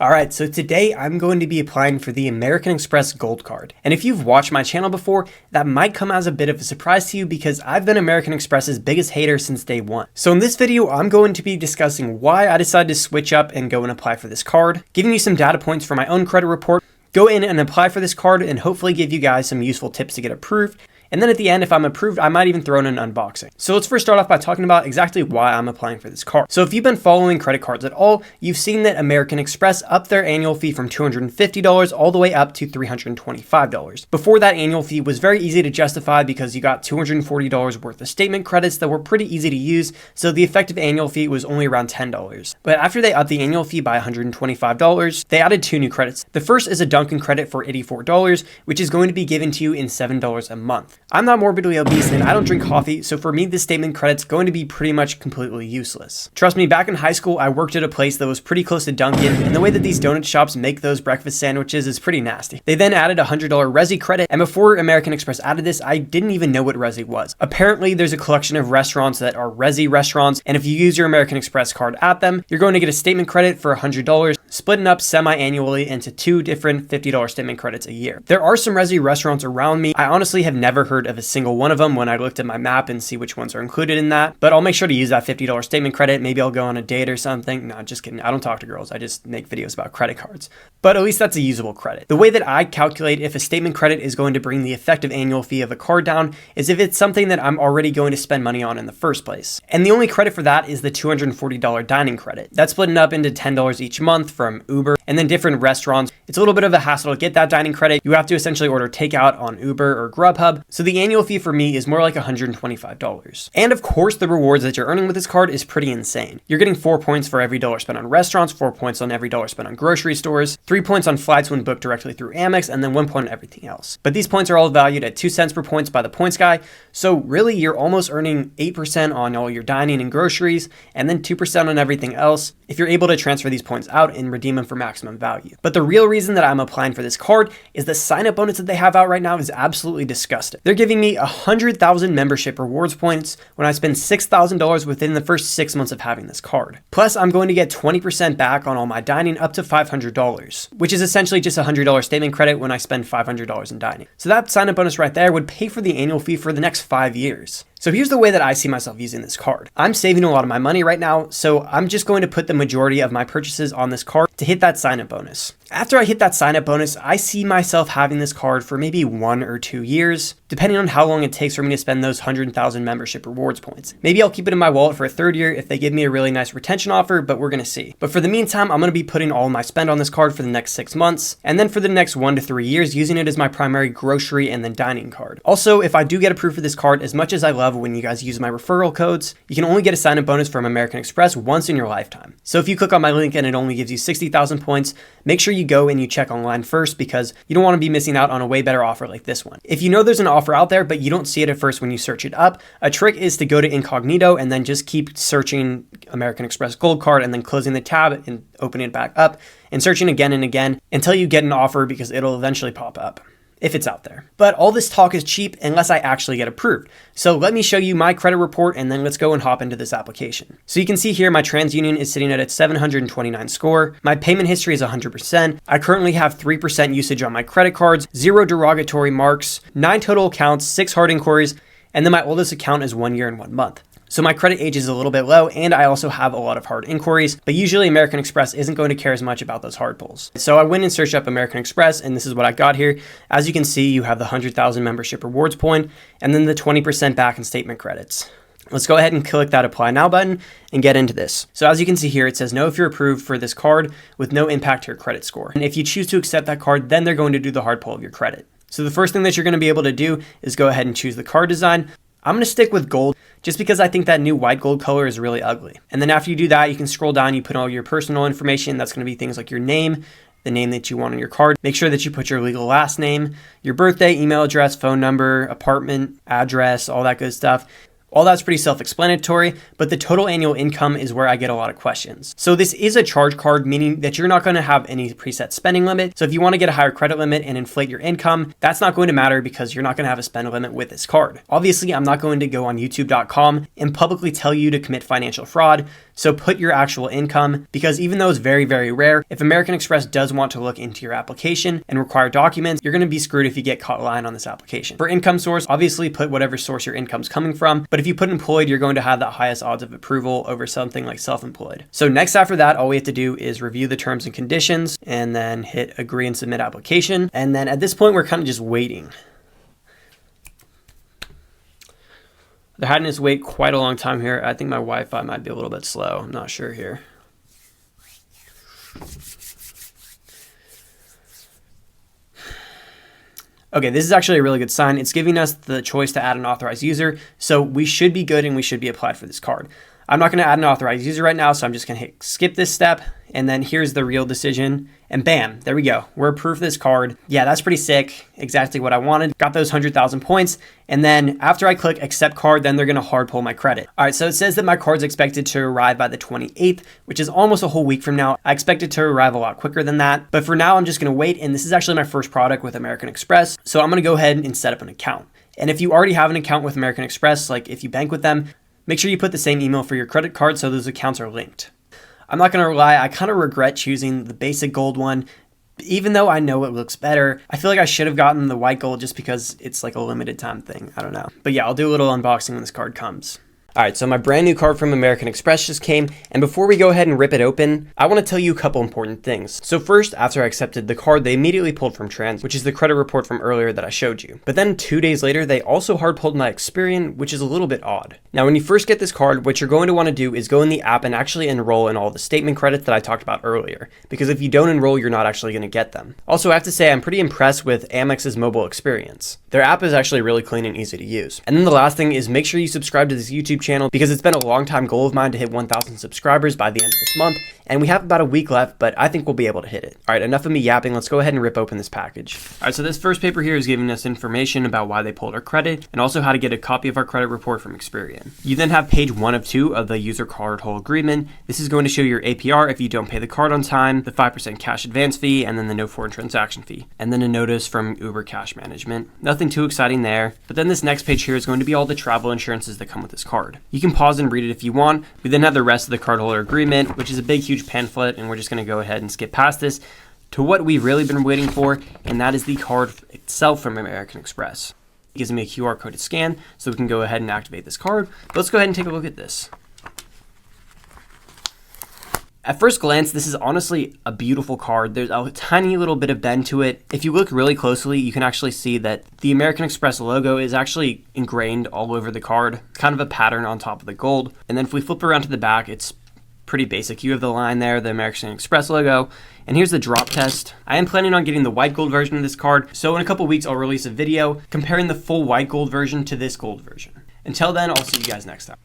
Alright, so today I'm going to be applying for the American Express Gold Card. And if you've watched my channel before, that might come as a bit of a surprise to you because I've been American Express's biggest hater since day one. So in this video, I'm going to be discussing why I decided to switch up and go and apply for this card, giving you some data points for my own credit report, go in and apply for this card, and hopefully give you guys some useful tips to get approved. And then at the end, if I'm approved, I might even throw in an unboxing. So let's first start off by talking about exactly why I'm applying for this card. So if you've been following credit cards at all, you've seen that American Express upped their annual fee from $250 all the way up to $325. Before, that annual fee was very easy to justify because you got $240 worth of statement credits that were pretty easy to use, so the effective annual fee was only around $10. But after they upped the annual fee by $125, they added two new credits. The first is a Dunkin' credit for $84, which is going to be given to you in $7 a month. I'm not morbidly obese and I don't drink coffee, so for me this statement credit's going to be pretty much completely useless. Trust me, back in high school I worked at a place that was pretty close to Dunkin', and the way that these donut shops make those breakfast sandwiches is pretty nasty. They then added a $100 Resi credit, and before American Express added this, I didn't even know what Resi was. Apparently there's a collection of restaurants that are Resi restaurants, and if you use your American Express card at them, you're going to get a statement credit for $100, splitting up semi-annually into two different $50 statement credits a year. There are some Resi restaurants around me. I honestly have never heard of a single one of them when I looked at my map and see which ones are included in that, but I'll make sure to use that $50 statement credit. Maybe I'll go on a date or something. No, just kidding. I don't talk to girls. I just make videos about credit cards. But at least that's a usable credit. The way that I calculate if a statement credit is going to bring the effective annual fee of a card down is if it's something that I'm already going to spend money on in the first place. And the only credit for that is the $240 dining credit. That's splitting up into $10 each month from Uber and then different restaurants. It's a little bit of a hassle to get that dining credit. You have to essentially order takeout on Uber or Grubhub. So the annual fee for me is more like $125. And of course, the rewards that you're earning with this card is pretty insane. You're getting 4 points for every dollar spent on restaurants, 4 points on every dollar spent on grocery stores, 3 points on flights when booked directly through Amex, and then 1 point on everything else. But these points are all valued at 2 cents per points by the points guy. So really, you're almost earning 8% on all your dining and groceries, and then 2% on everything else if you're able to transfer these points out and redeem them for maximum value. But the real reason that I'm applying for this card is the sign-up bonus that they have out right now is absolutely disgusting. They're giving me 100,000 membership rewards points when I spend $6,000 within the first 6 months of having this card. Plus, I'm going to get 20% back on all my dining up to $500, which is essentially just a $100 statement credit when I spend $500 in dining. So that sign-up bonus right there would pay for the annual fee for the next 5 years. So here's the way that I see myself using this card. I'm saving a lot of my money right now, so I'm just going to put the majority of my purchases on this card to hit that sign-up bonus. After I hit that sign-up bonus, I see myself having this card for maybe 1 or 2 years, depending on how long it takes for me to spend those 100,000 membership rewards points. Maybe I'll keep it in my wallet for a 3rd year if they give me a really nice retention offer, but we're gonna see. But for the meantime, I'm gonna be putting all my spend on this card for the next 6 months, and then for the next 1 to 3 years, using it as my primary grocery and then dining card. Also, if I do get approved for this card, as much as I love when you guys use my referral codes, you can only get a sign-up bonus from American Express once in your lifetime. So if you click on my link and it only gives you 60,000 points, make sure you go and you check online first because you don't want to be missing out on a way better offer like this one. If you know there's an offer out there, but you don't see it at first when you search it up, a trick is to go to incognito and then just keep searching American Express Gold Card and then closing the tab and opening it back up and searching again and again until you get an offer because it'll eventually pop up if it's out there. But all this talk is cheap unless I actually get approved. So let me show you my credit report and then let's go and hop into this application. So you can see here my TransUnion is sitting at a 729 score. My payment history is 100%. I currently have 3% usage on my credit cards, 0 derogatory marks, 9 total accounts, 6 hard inquiries, and then my oldest account is 1 year and 1 month. So my credit age is a little bit low and I also have a lot of hard inquiries, but usually American Express isn't going to care as much about those hard pulls. So I went and searched up American Express and this is what I got here. As you can see, you have the 100,000 membership rewards point and then the 20% back in statement credits. Let's go ahead and click that apply now button and get into this. So as you can see here, it says know if you're approved for this card with no impact to your credit score. And if you choose to accept that card, then they're going to do the hard pull of your credit. So the first thing that you're going to be able to do is go ahead and choose the card design. I'm going to stick with gold just because I think that new white gold color is really ugly. And then after you do that, you can scroll down, you put all your personal information. That's going to be things like your name, the name that you want on your card. Make sure that you put your legal last name, your birthday, email address, phone number, apartment, address, all that good stuff. All that's pretty self-explanatory, but the total annual income is where I get a lot of questions. So this is a charge card, meaning that you're not going to have any preset spending limit. So if you want to get a higher credit limit and inflate your income, that's not going to matter because you're not going to have a spend limit with this card. Obviously, I'm not going to go on youtube.com and publicly tell you to commit financial fraud. So put your actual income, because even though it's very, very rare, if American Express does want to look into your application and require documents, you're going to be screwed if you get caught lying on this application. For income source, obviously put whatever source your income's coming from, but if you put employed, you're going to have the highest odds of approval over something like self-employed. So next after that, all we have to do is review the terms and conditions and then hit agree and submit application. And then at this point, we're kind of just waiting. They're having us wait quite a long time here. I think my Wi-Fi might be a little bit slow. I'm not sure here. Okay, this is actually a really good sign. It's giving us the choice to add an authorized user. So we should be good and we should be applied for this card. I'm not going to add an authorized user right now, so I'm just going to hit skip this step. And then here's the real decision. And bam, there we go. We're approved for this card. Yeah, that's pretty sick. Exactly what I wanted. Got those 100,000 points. And then after I click accept card, then they're going to hard pull my credit. All right, so it says that my card's expected to arrive by the 28th, which is almost a whole week from now. I expect it to arrive a lot quicker than that. But for now, I'm just going to wait. And this is actually my first product with American Express. So I'm going to go ahead and set up an account. And if you already have an account with American Express, like if you bank with them, make sure you put the same email for your credit card so those accounts are linked. I'm not going to lie, I kind of regret choosing the basic gold one. Even though I know it looks better, I feel like I should have gotten the white gold just because it's like a limited time thing. I don't know. But yeah, I'll do a little unboxing when this card comes. All right, so my brand new card from American Express just came, and before we go ahead and rip it open, I want to tell you a couple important things. So first, after I accepted the card, they immediately pulled from Trans, which is the credit report from earlier that I showed you. But then 2 days later, they also hard pulled my Experian, which is a little bit odd. Now, when you first get this card, what you're going to want to do is go in the app and actually enroll in all the statement credits that I talked about earlier, because if you don't enroll, you're not actually going to get them. Also, I have to say, I'm pretty impressed with Amex's mobile experience. Their app is actually really clean and easy to use. And then the last thing is make sure you subscribe to this YouTube channel, because it's been a long time goal of mine to hit 1,000 subscribers by the end of this month, and we have about a week left, but I think we'll be able to hit it. All right, enough of me yapping. Let's go ahead and rip open this package. All right, so this first paper here is giving us information about why they pulled our credit and also how to get a copy of our credit report from Experian. You then have page 1 of 2 of the user card hold agreement. This is going to show your APR if you don't pay the card on time, the 5% cash advance fee, and then the no foreign transaction fee, and then a notice from Uber Cash Management. Nothing too exciting there, but then this next page here is going to be all the travel insurances that come with this card. You can pause and read it if you want. We then have the rest of the cardholder agreement, which is a big, huge pamphlet, and we're just going to go ahead and skip past this to what we've really been waiting for, and that is the card itself from American Express. It gives me a QR code to scan, so we can go ahead and activate this card. But let's go ahead and take a look at this. At first glance, this is honestly a beautiful card. There's a tiny little bit of bend to it. If you look really closely, you can actually see that the American Express logo is actually ingrained all over the card, kind of a pattern on top of the gold. And then if we flip around to the back, it's pretty basic. You have the line there, the American Express logo, and here's the drop test. I am planning on getting the white gold version of this card, so in a couple weeks I'll release a video comparing the full white gold version to this gold version. Until then, I'll see you guys next time.